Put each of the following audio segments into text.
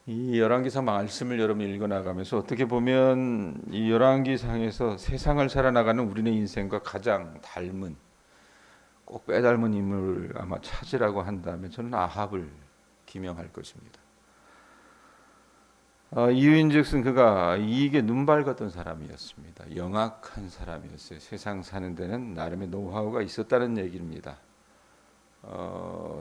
이 열왕기상 말씀을 여러분 읽어 나가면서 어떻게 보면 이 열왕기상에서 세상을 살아나가는 우리네 인생과 가장 닮은 꼭 빼닮은 인물을 아마 찾으라고 한다면 저는 아합을 기명할 것입니다. 이유인즉슨 그가 이익에 눈 밝았던 사람이었습니다. 영악한 사람이었어요. 세상 사는 데는 나름의 노하우가 있었다는 얘기입니다.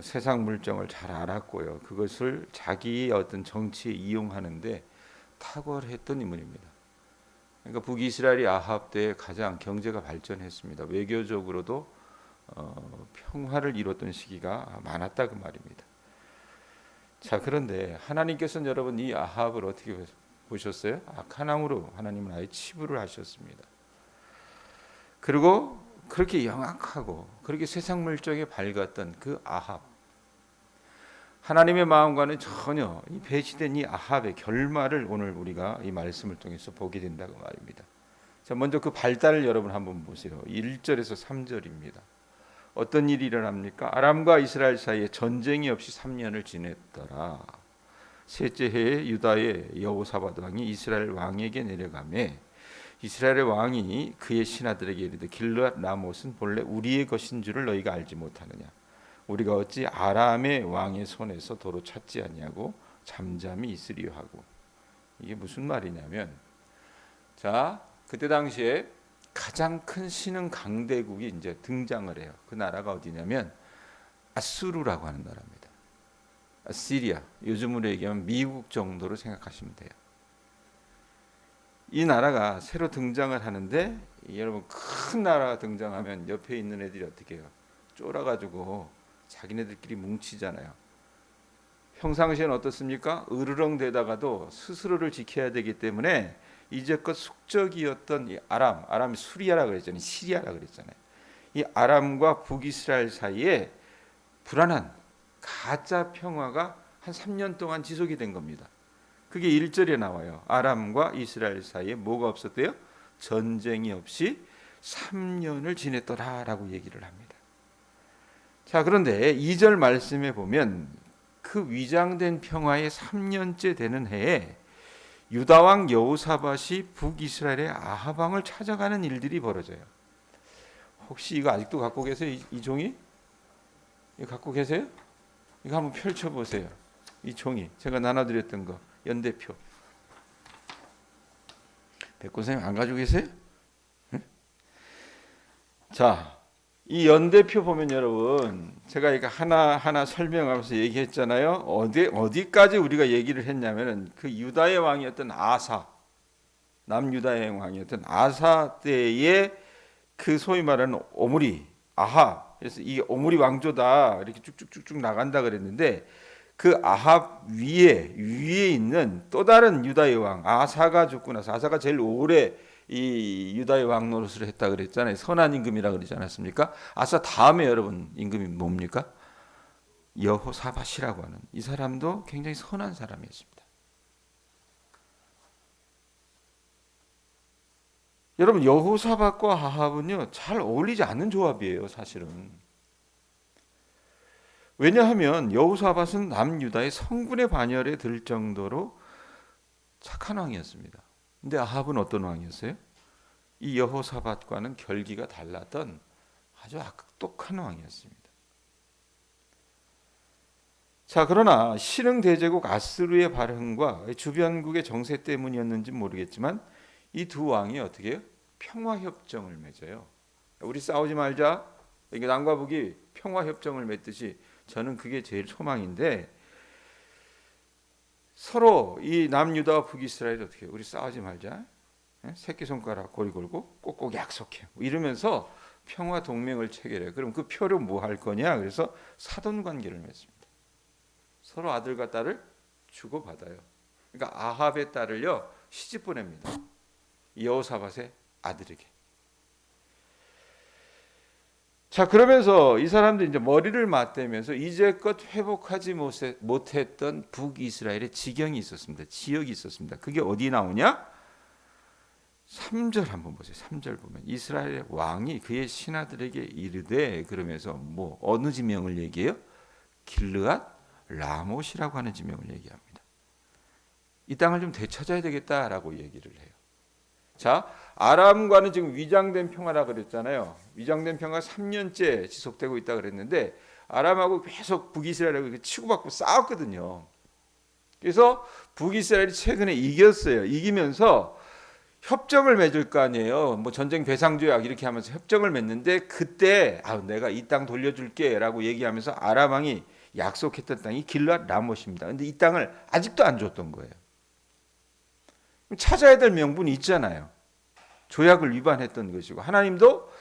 세상 물정을 잘 알았고요. 그것을 자기의 어떤 정치에 이용하는데 탁월했던 인물입니다. 그러니까 북이스라엘이 아합 때에 가장 경제가 발전했습니다. 외교적으로도 평화를 이뤘던 시기가 많았다 그 말입니다. 자, 그런데 하나님께서는 여러분 이 아합을 어떻게 보셨어요? 악한 왕으로 하나님은 아예 치부를 하셨습니다. 그리고 그렇게 영악하고 그렇게 세상 물정에 밝았던 그 아합, 하나님의 마음과는 전혀 배치된 이 아합의 결말을 오늘 우리가 이 말씀을 통해서 보게 된다고 말입니다. 자, 먼저 그 발달을 여러분 한번 보세요. 1절에서 3절입니다. 어떤 일이 일어납니까? 아람과 이스라엘 사이에 전쟁이 없이 3년을 지냈더라. 셋째 해에 유다의 여호사밧 왕이 이스라엘 왕에게 내려가매 이스라엘의 왕이 그의 신하들에게 이르되 길르앗 라못은 본래 우리의 것인 줄을 너희가 알지 못하느냐? 우리가 어찌 아람의 왕의 손에서 도로 찾지 아니하고 잠잠히 있으리요 하고. 이게 무슨 말이냐면, 자, 그때 당시에 가장 큰 신흥 강대국이 이제 등장을 해요. 그 나라가 어디냐면 아수르라고 하는 나라입니다. 아시리아, 요즘으로 얘기하면 미국 정도로 생각하시면 돼요. 이 나라가 새로 등장을 하는데 여러분 큰 나라가 등장하면 옆에 있는 애들이 어떻게 해요? 쫄아가지고 자기네들끼리 뭉치잖아요. 평상시에는 어떻습니까? 으르렁대다가도 스스로를 지켜야 되기 때문에 이제껏 숙적이었던 이 아람이 수리아라 그랬잖아요. 시리아라 그랬잖아요. 이 아람과 북이스라엘 사이에 불안한 가짜 평화가 한 3년 동안 지속이 된 겁니다. 그게 1절에 나와요. 아람과 이스라엘 사이에 뭐가 없었대요? 전쟁이 없이 3년을 지냈더라라고 얘기를 합니다. 자, 그런데 2절 말씀에 보면 그 위장된 평화의 3년째 되는 해에 유다 왕 여호사밧이 북이스라엘의 아합 왕을 찾아가는 일들이 벌어져요. 혹시 이거 아직도 갖고 계세요? 이 종이? 이거 갖고 계세요? 이거 한번 펼쳐 보세요. 이 종이 제가 나눠드렸던 거 연대표. 백군 선생님 안 가지고 계세요? 응? 자, 이 연대표 보면 여러분 제가 이거 하나하나 설명하면서 얘기했잖아요. 어디까지 우리가 얘기를 했냐면은 그 유다의 왕이었던 아사, 남유다의 왕이었던 아사 때의 그 소위 말하는 오므리 아합, 그래서 이 오므리 왕조다 이렇게 쭉쭉쭉쭉 나간다 그랬는데 그 아합 위에 있는 또 다른 유다의 왕 아사가 죽고 나서 아사가 제일 오래 이 유다의 왕 노릇을 했다 그랬잖아요. 선한 임금이라 그러지 않았습니까? 아사 다음에 여러분 임금이 뭡니까? 여호사밧이라고 하는 이 사람도 굉장히 선한 사람이었습니다. 여러분 여호사밧과 아합은요 잘 어울리지 않는 조합이에요 사실은. 왜냐하면 여호사밧은 남유다의 성군의 반열에 들 정도로 착한 왕이었습니다. 근데 아합은 어떤 왕이었어요? 이 여호사밧과는 결기가 달랐던 아주 악독한 왕이었습니다. 자, 그러나 신흥 대제국 아스루의 발흥과 주변국의 정세 때문이었는지 모르겠지만 이 두 왕이 어떻게 해요? 평화 협정을 맺어요. 우리 싸우지 말자. 이게 남과 북이 평화 협정을 맺듯이 저는 그게 제일 소망인데 서로 이 남유다와 북이스라엘이 어떻게 해요? 우리 싸우지 말자. 새끼손가락 고리 걸고 꼭꼭 약속해. 이러면서 평화 동맹을 체결해요. 그럼 그 표로 뭐 할 거냐? 그래서 사돈 관계를 맺습니다. 서로 아들과 딸을 주고받아요. 그러니까 아합의 딸을요 시집 보냅니다. 여호사밧의 아들에게. 자, 그러면서 이 사람들이 이제 머리를 맞대면서 이제껏 회복하지 못했던 북이스라엘의 지경이 있었습니다. 지역이 있었습니다. 그게 어디 나오냐? 3절 한번 보세요. 3절 보면 이스라엘의 왕이 그의 신하들에게 이르되 그러면서 뭐 어느 지명을 얘기해요? 길르앗 라못이라고 하는 지명을 얘기합니다. 이 땅을 좀 되찾아야 되겠다라고 얘기를 해요. 자, 아람과는 지금 위장된 평화라 그랬잖아요. 위장된 평화가 3년째 지속되고 있다 그랬는데 아람하고 계속 북이스라엘하고 치고받고 싸웠거든요. 그래서 북이스라엘이 최근에 이겼어요. 이기면서 협정을 맺을 거 아니에요. 뭐 전쟁 배상조약 이렇게 하면서 협정을 맺는데 그때 내가 이 땅 돌려줄게라고 얘기하면서 아람 왕이 약속했던 땅이 길앗 라못입니다. 근데 이 땅을 아직도 안 줬던 거예요. 찾아야 될 명분이 있잖아요. 조약을 위반했던 것이고 하나님도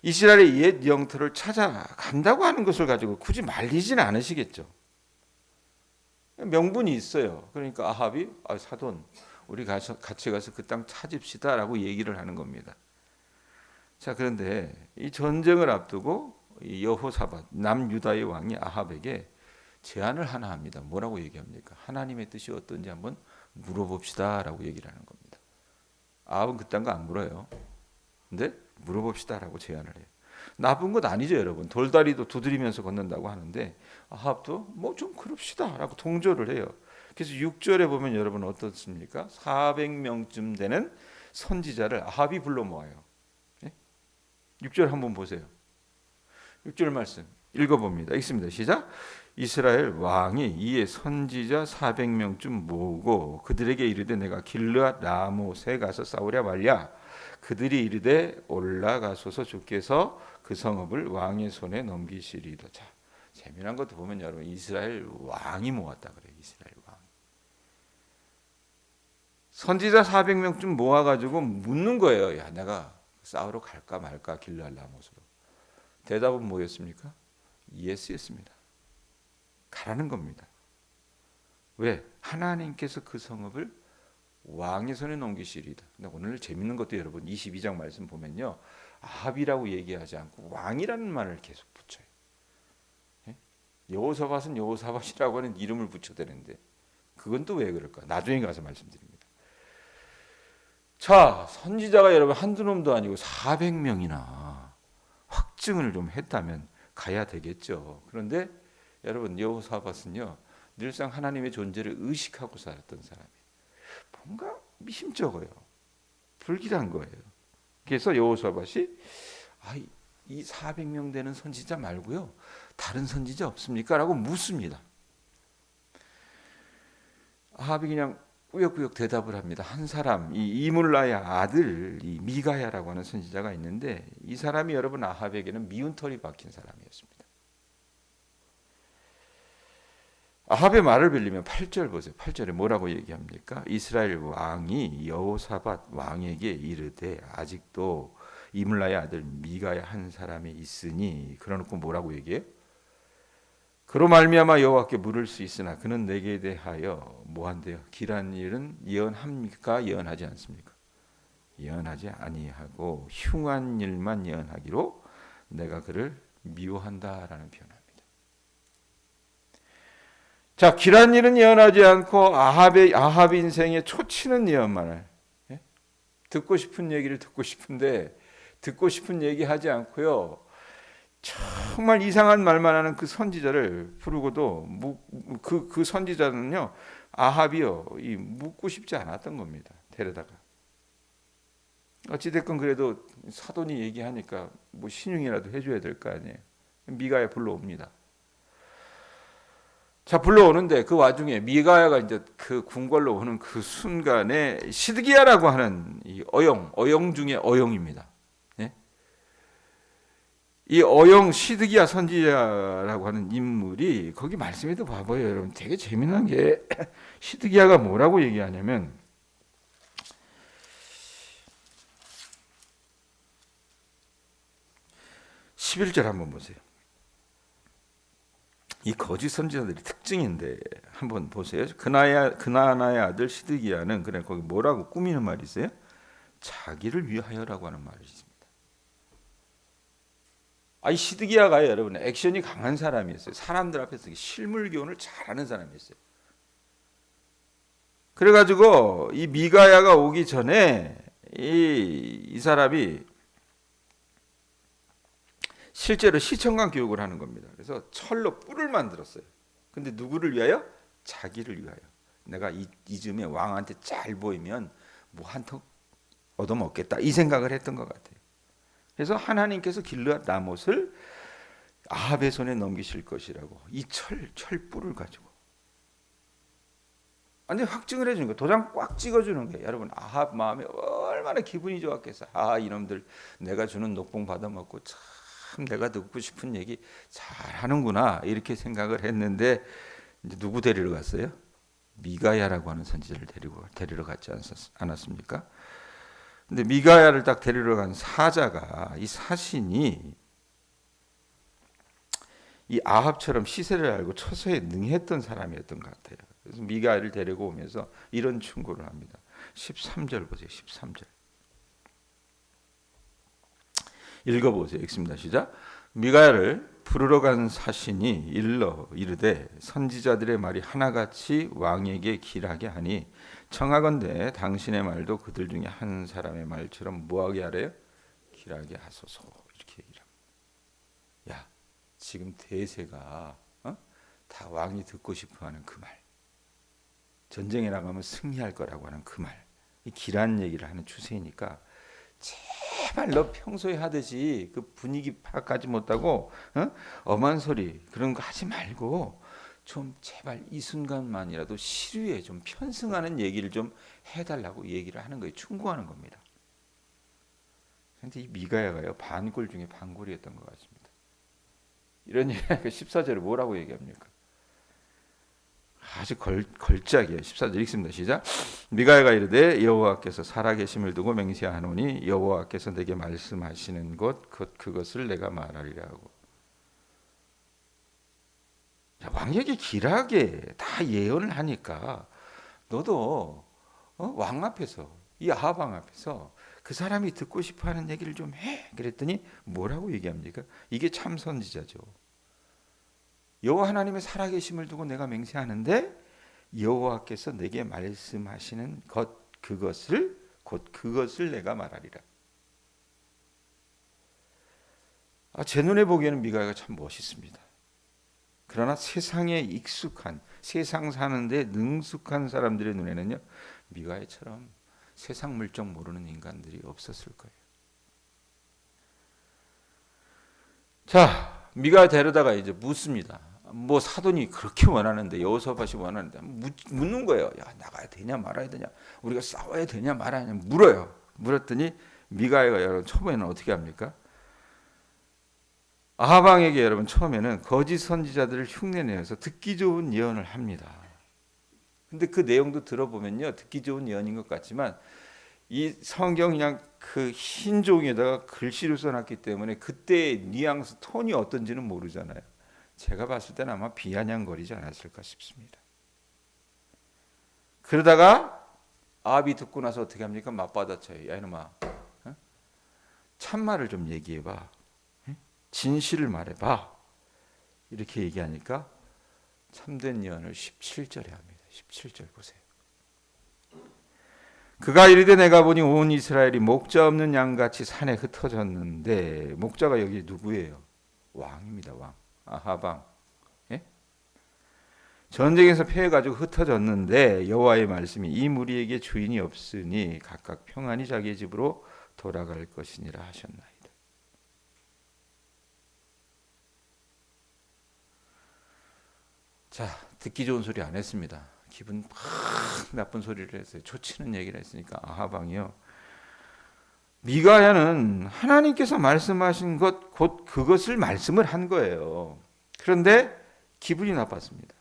이스라엘의 옛 영토를 찾아간다고 하는 것을 가지고 굳이 말리지는 않으시겠죠. 명분이 있어요. 그러니까 아합이 사돈 우리 같이 가서 그 땅 찾읍시다라고 얘기를 하는 겁니다. 자, 그런데 이 전쟁을 앞두고 이 여호사밧 남유다의 왕이 아합에게 제안을 하나 합니다. 뭐라고 얘기합니까? 하나님의 뜻이 어떤지 한번 물어봅시다라고 얘기를 하는 겁니다. 아합은 그딴 거 안 물어요. 근데 물어봅시다라고 제안을 해요. 나쁜 것 아니죠, 여러분. 돌다리도 두드리면서 걷는다고 하는데 아합도 뭐 좀 그럽시다라고 동조를 해요. 그래서 6절에 보면 여러분 어떻습니까? 400명쯤 되는 선지자를 아합이 불러 모아요. 6절 한번 보세요. 6절 말씀 읽어봅니다. 읽습니다. 시작. 이스라엘 왕이 이에 선지자 400명쯤 모으고 그들에게 이르되 내가 길르앗 라못에 가서 싸우랴 말랴. 그들이 이르되 올라가소서 주께서 그 성읍을 왕의 손에 넘기시리이다. 자, 재미난 것도 보면 여러분 이스라엘 왕이 모았다 그래요. 이스라엘 왕. 선지자 400명쯤 모아가지고 묻는 거예요. 야, 내가 싸우러 갈까 말까 길르앗 라못으로. 대답은 뭐였습니까? 예스였습니다. 가라는 겁니다. 왜? 하나님께서 그 성읍을 왕의 손에 넘기시리이다. 근데 오늘 재밌는 것도 여러분 22장 말씀 보면요. 아합이라고 얘기하지 않고 왕이라는 말을 계속 붙여요. 여호사밧은 여호사밧이라고 하는 이름을 붙여대는데 그건 또 왜 그럴까? 나중에 가서 말씀드립니다. 자, 선지자가 여러분 한두 놈도 아니고 400명이나 확증을 좀 했다면 가야 되겠죠. 그런데 여러분 여호사밧은요 늘상 하나님의 존재를 의식하고 살았던 사람이에요. 뭔가 미심쩍어요. 불길한 거예요. 그래서 여호사밧이 이 400명 되는 선지자 말고요 다른 선지자 없습니까? 라고 묻습니다. 아합이 그냥 꾸역꾸역 대답을 합니다. 한 사람, 이 이물라의 아들 이 미가야라고 하는 선지자가 있는데 이 사람이 여러분 아합에게는 미운 털이 박힌 사람이었습니다. 아합의 말을 빌리면 8절 보세요. 8절에 뭐라고 얘기합니까? 이스라엘 왕이 여호사밧 왕에게 이르되 아직도 이물라의 아들 미가야 한 사람이 있으니 그러놓고 뭐라고 얘기해요? 그로 말미암아 여호와께 물을 수 있으나 그는 내게 대하여 뭐한대요? 길한 일은 예언합니까? 예언하지 않습니까? 예언하지 아니하고 흉한 일만 예언하기로 내가 그를 미워한다라는 표현합니다. 자, 길한 일은 예언하지 않고 아합 인생에 초치는 예언만을 듣고 싶은 얘기를 듣고 싶은데 듣고 싶은 얘기 하지 않고요. 정말 이상한 말만 하는 그 선지자를 부르고도 그 선지자는요 아합이요 묻고 싶지 않았던 겁니다. 데려다가 어찌됐건 그래도 사돈이 얘기하니까 뭐 신용이라도 해줘야 될 거 아니에요. 미가야 불러옵니다. 자, 불러오는데 그 와중에 미가야가 이제 그 궁궐로 오는 그 순간에 시드기야라고 하는 이 어영 중에 어영입니다. 이 어영 시드기야 선지자라고 하는 인물이 거기 말씀에도 봐봐요. 여러분 되게 재미난 게 시드기야가 뭐라고 얘기하냐면 11절 한번 보세요. 이 거짓 선지자들이 특징인데 한번 보세요. 그나나의 아들 시드기야는 그래 거기 뭐라고 꾸미는 말이 있어요? 자기를 위하여라고 하는 말이 있습니다. 이 시드기야가 여러분 액션이 강한 사람이었어요. 사람들 앞에서 실물 교훈을 잘하는 사람이었어요. 그래가지고 이 미가야가 오기 전에 이 사람이 실제로 시청관 교육을 하는 겁니다. 그래서 철로 뿔을 만들었어요. 근데 누구를 위하여? 자기를 위하여. 내가 이쯤에 왕한테 잘 보이면 뭐 한턱 얻어먹겠다 이 생각을 했던 것 같아요. 그래서 하나님께서 길르앗 라못을 아합의 손에 넘기실 것이라고 이 철뿔을 가지고 완전 확증을 해주는 거예요. 도장 꽉 찍어주는 거예요. 여러분 아합 마음에 얼마나 기분이 좋았겠어요. 아 이놈들 내가 주는 녹봉 받아먹고 참 내가 듣고 싶은 얘기 잘하는구나 이렇게 생각을 했는데 이제 누구 데리러 갔어요? 미가야라고 하는 선지자를 데리러 갔지 않았습니까? 근데 미가야를 딱 데리러 간 사자가 이 사신이 이 아합처럼 시세를 알고 처소에 능했던 사람이었던 것 같아요. 그래서 미가야를 데리고 오면서 이런 충고를 합니다. 13절 보세요. 13절. 읽어보세요. 읽습니다. 시작. 미가야를 부르러 간 사신이 일러 이르되 선지자들의 말이 하나같이 왕에게 길하게 하니 청하건대 당신의 말도 그들 중에 한 사람의 말처럼 뭐하게 하래요? 길하게 하소서. 이렇게 얘기를 합니다. 야 지금 대세가 다 왕이 듣고 싶어하는 그 말, 전쟁에 나가면 승리할 거라고 하는 그 말, 이 길한 얘기를 하는 추세니까 제발 너 평소에 하듯이 그 분위기 파악하지 못하고 엄한 소리 그런 거 하지 말고 좀 제발 이 순간만이라도 시류에 좀 편승하는 얘기를 좀 해달라고 얘기를 하는 거예요. 충고하는 겁니다. 그런데 이 미가야가요 반골 중에 반골이었던 것 같습니다. 이런 얘기가 14절에 뭐라고 얘기합니까? 아주 걸작이에요. 14절 읽습니다. 시작. 미가야가 이르되 여호와께서 살아계심을 두고 맹세하노니 여호와께서 내게 말씀하시는 것 그것을 내가 말하리라 하고. 자, 왕에게 길하게 다 예언을 하니까 너도 왕 앞에서 이 아합 왕 앞에서 그 사람이 듣고 싶어하는 얘기를 좀 해. 그랬더니 뭐라고 얘기합니까? 이게 참 선지자죠. 여호와 하나님의 살아계심을 두고 내가 맹세하는데 여호와께서 내게 말씀하시는 그것을 내가 말하리라. 제 눈에 보기에는 미가야가 참 멋있습니다. 그러나 세상에 익숙한, 세상 사는데 능숙한 사람들의 눈에는요 미가야처럼 세상 물정 모르는 인간들이 없었을 거예요. 자, 미가야 데려다가 이제 묻습니다. 뭐 사돈이 그렇게 원하는데 여호사밧이 원하는데 묻는 거예요. 야 나가야 되냐 말아야 되냐, 우리가 싸워야 되냐 말아야 되냐 물어요. 물었더니 미가야가 여러분 처음에는 어떻게 합니까? 아합 왕에게 여러분 처음에는 거짓 선지자들을 흉내내어서 듣기 좋은 예언을 합니다. 근데 그 내용도 들어보면요 듣기 좋은 예언인 것 같지만 이 성경 그냥 그 흰 종이에다가 글씨로 써놨기 때문에 그때의 뉘앙스 톤이 어떤지는 모르잖아요. 제가 봤을 때는 아마 비아냥거리지 않았을까 싶습니다. 그러다가 아합이 듣고 나서 어떻게 합니까? 맞받아쳐요. 야 이놈아, 참말을 좀 얘기해봐. 진실을 말해봐. 이렇게 얘기하니까 참된 예언을 17절에 합니다. 17절 보세요. 그가 이르되 내가 보니 온 이스라엘이 목자 없는 양같이 산에 흩어졌는데, 목자가 여기 누구예요? 왕입니다. 왕. 아합 왕. 예? 전쟁에서 패해가지고 흩어졌는데 여호와의 말씀이 이 무리에게 주인이 없으니 각각 평안히 자기 집으로 돌아갈 것이니라 하셨나이다. 자, 듣기 좋은 소리 안 했습니다. 기분 팍 나쁜 소리를 했어요. 초치는 얘기를 했으니까 아합 왕이요. 미가야는 하나님께서 말씀하신 것 곧 그것을 말씀을 한 거예요. 그런데 기분이 나빴습니다.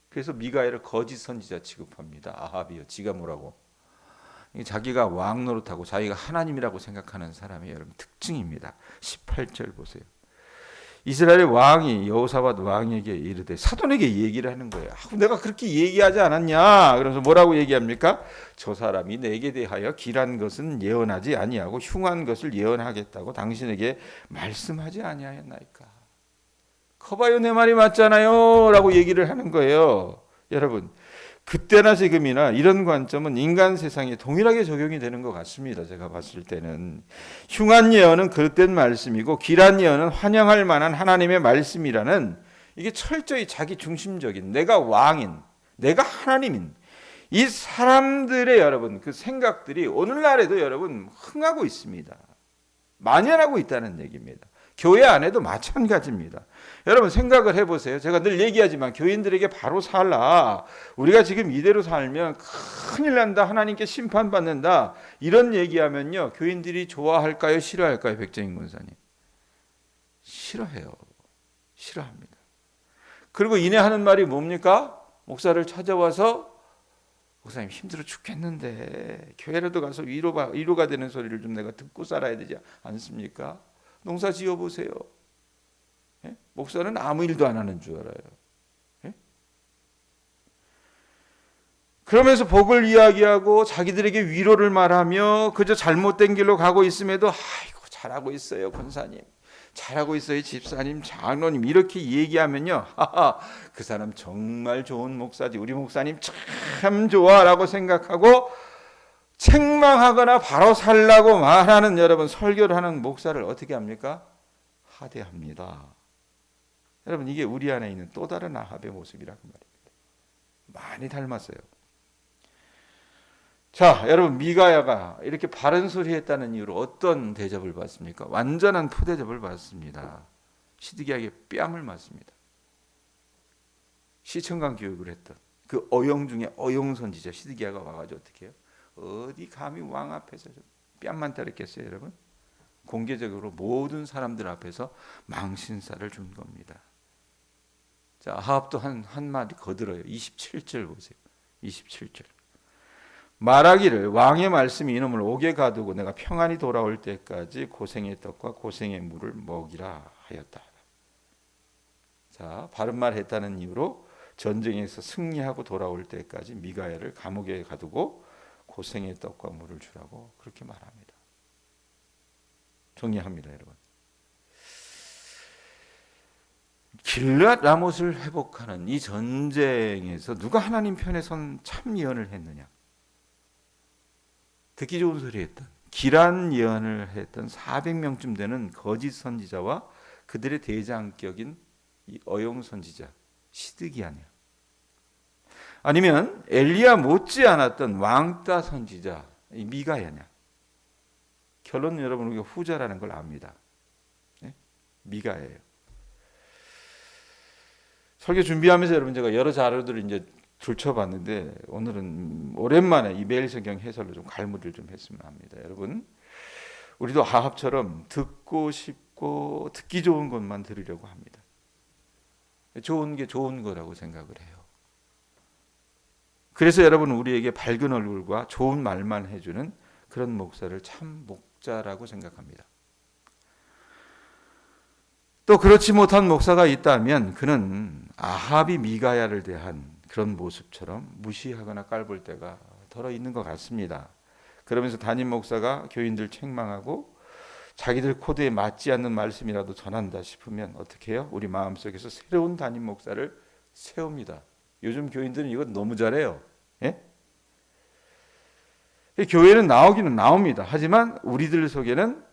그래서 미가야를 거짓 선지자 취급합니다. 아합이요. 지가 뭐라고? 자기가 왕 노릇하고 자기가 하나님이라고 생각하는 사람의 여러분 특징입니다. 18절 보세요. 이스라엘의 왕이 여호사밧 왕에게 이르되, 사돈에게 얘기를 하는 거예요. 내가 그렇게 얘기하지 않았냐? 그래서 뭐라고 얘기합니까? 저 사람이 내게 대하여 길한 것은 예언하지 아니하고 흉한 것을 예언하겠다고 당신에게 말씀하지 아니하였나이까? 커봐요 내 말이 맞잖아요 라고 얘기를 하는 거예요. 여러분 그때나 지금이나 이런 관점은 인간 세상에 동일하게 적용이 되는 것 같습니다. 제가 봤을 때는 흉한 예언은 그릇된 말씀이고 길한 예언은 환영할 만한 하나님의 말씀이라는, 이게 철저히 자기 중심적인, 내가 왕인, 내가 하나님인 이 사람들의 여러분 그 생각들이 오늘날에도 여러분 흥하고 있습니다. 만연하고 있다는 얘기입니다. 교회 안에도 마찬가지입니다. 여러분 생각을 해보세요. 제가 늘 얘기하지만 교인들에게 바로 살라. 우리가 지금 이대로 살면 큰일 난다. 하나님께 심판받는다. 이런 얘기하면요. 교인들이 좋아할까요? 싫어할까요? 백정인 권사님. 싫어해요. 싫어합니다. 그리고 이내 하는 말이 뭡니까? 목사를 찾아와서 목사님 힘들어 죽겠는데 교회라도 가서 위로가 되는 소리를 좀 내가 듣고 살아야 되지 않습니까? 농사 지어보세요. 예? 목사는 아무 일도 안 하는 줄 알아요. 예? 그러면서 복을 이야기하고 자기들에게 위로를 말하며 그저 잘못된 길로 가고 있음에도 아이고 잘하고 있어요 권사님. 잘하고 있어요 집사님 장로님 이렇게 얘기하면요 하하, 그 사람 정말 좋은 목사지 우리 목사님 참 좋아라고 생각하고 책망하거나 바로 살라고 말하는 여러분 설교를 하는 목사를 어떻게 합니까? 하대합니다. 여러분 이게 우리 안에 있는 또 다른 아합의 모습이라고 말입니다. 많이 닮았어요. 자, 여러분 미가야가 이렇게 바른 소리 했다는 이유로 어떤 대접을 받습니까? 완전한 푸대접을 받습니다. 시드기야에게 뺨을 맞습니다. 시청강 교육을 했던 그 어용 중에 어용 선지자 시드기야가 와가지고 어떻게 해요? 어디 감히 왕 앞에서 뺨만 때렸겠어요, 여러분? 공개적으로 모든 사람들 앞에서 망신살을 준 겁니다. 자, 아합도 한 마디 거들어요. 27절 보세요. 27절. 말하기를 왕의 말씀이 이놈을 옥에 가두고 내가 평안히 돌아올 때까지 고생의 떡과 고생의 물을 먹이라 하였다. 자, 바른 말 했다는 이유로 전쟁에서 승리하고 돌아올 때까지 미가야를 감옥에 가두고 고생의 떡과 물을 주라고 그렇게 말합니다. 정리합니다, 여러분. 길앗 라못을 회복하는 이 전쟁에서 누가 하나님 편에 선 참 예언을 했느냐? 듣기 좋은 소리 했던 기란 예언을 했던 400명쯤 되는 거짓 선지자와 그들의 대장격인 이 어용 선지자 시드기야냐? 아니면 엘리야 못지 않았던 왕따 선지자 이 미가야냐? 결론은 여러분 우리가 후자라는 걸 압니다. 네? 미가야예요. 설교 준비하면서 여러분 제가 여러 자료들을 이제 들춰봤는데 오늘은 오랜만에 이 매일성경 해설로 좀 갈무리를 좀 했으면 합니다. 여러분 우리도 아합처럼 듣고 싶고 듣기 좋은 것만 들으려고 합니다. 좋은 게 좋은 거라고 생각을 해요. 그래서 여러분 우리에게 밝은 얼굴과 좋은 말만 해주는 그런 목사를 참 목자라고 생각합니다. 또 그렇지 못한 목사가 있다면 그는 아합이 미가야를 대한 그런 모습처럼 무시하거나 깔볼 때가 덜어 있는 것 같습니다. 그러면서 담임 목사가 교인들 책망하고 자기들 코드에 맞지 않는 말씀이라도 전한다 싶으면 어떻게 해요? 우리 마음속에서 새로운 담임 목사를 세웁니다. 요즘 교인들은 이거 너무 잘해요. 예? 교회는 나오기는 나옵니다. 하지만 우리들 속에는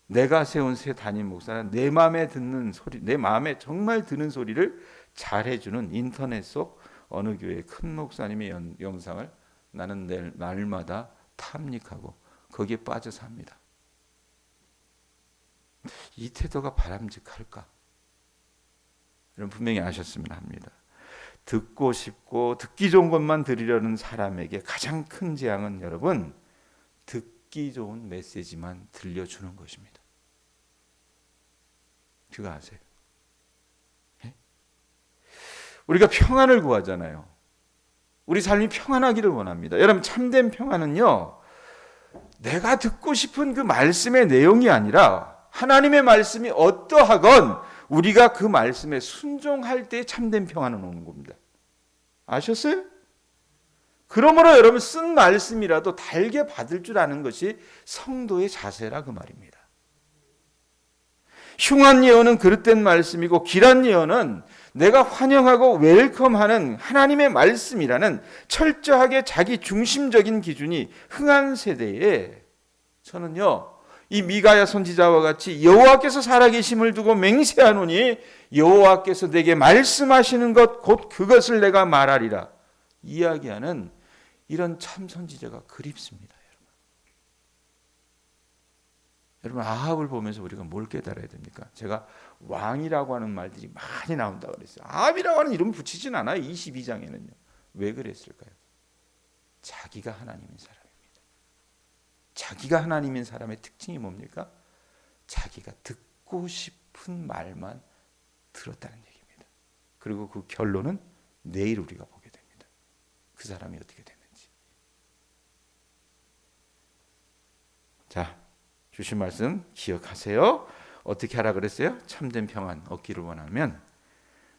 내가 세운 새 담임 목사는 내 마음에 듣는 소리, 내 마음에 정말 드는 소리를 잘해주는 인터넷 속 어느 교회의 큰 목사님의 영상을 나는 날마다 탐닉하고 거기에 빠져 삽니다. 이 태도가 바람직할까? 여러분 분명히 아셨으면 합니다. 듣고 싶고 듣기 좋은 것만 들으려는 사람에게 가장 큰 재앙은 여러분 듣기 좋은 메시지만 들려주는 것입니다. 그거 아세요? 네? 우리가 평안을 구하잖아요. 우리 삶이 평안하기를 원합니다. 여러분 참된 평안은요 내가 듣고 싶은 그 말씀의 내용이 아니라 하나님의 말씀이 어떠하건 우리가 그 말씀에 순종할 때 참된 평안은 오는 겁니다. 아셨어요? 그러므로 여러분 쓴 말씀이라도 달게 받을 줄 아는 것이 성도의 자세라 그 말입니다. 흉한 예언은 그릇된 말씀이고 길한 예언은 내가 환영하고 웰컴하는 하나님의 말씀이라는 철저하게 자기 중심적인 기준이 흥한 세대에 저는요 이 미가야 선지자와 같이 여호와께서 살아계심을 두고 맹세하노니 여호와께서 내게 말씀하시는 것 곧 그것을 내가 말하리라 이야기하는 이런 참 선지자가 그립습니다. 여러분 아합을 보면서 우리가 뭘 깨달아야 됩니까? 제가 왕이라고 하는 말들이 많이 나온다고 그랬어요. 아합이라고 하는 이름 붙이진 않아요. 22장에는요. 왜 그랬을까요? 자기가 하나님인 사람입니다. 자기가 하나님인 사람의 특징이 뭡니까? 자기가 듣고 싶은 말만 들었다는 얘기입니다. 그리고 그 결론은 내일 우리가 보게 됩니다. 그 사람이 어떻게 됐는지. 자, 주신 말씀 기억하세요. 어떻게 하라 그랬어요? 참된 평안 얻기를 원하면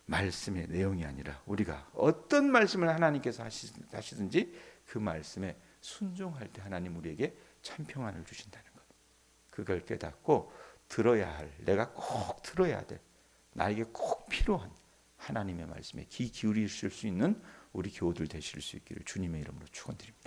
말씀의 내용이 아니라 우리가 어떤 말씀을 하나님께서 하시든지 그 말씀에 순종할 때 하나님 우리에게 참 평안을 주신다는 것. 그걸 깨닫고 들어야 할, 내가 꼭 들어야 될, 나에게 꼭 필요한 하나님의 말씀에 귀 기울이실 수 있는 우리 교우들 되실 수 있기를 주님의 이름으로 축원드립니다.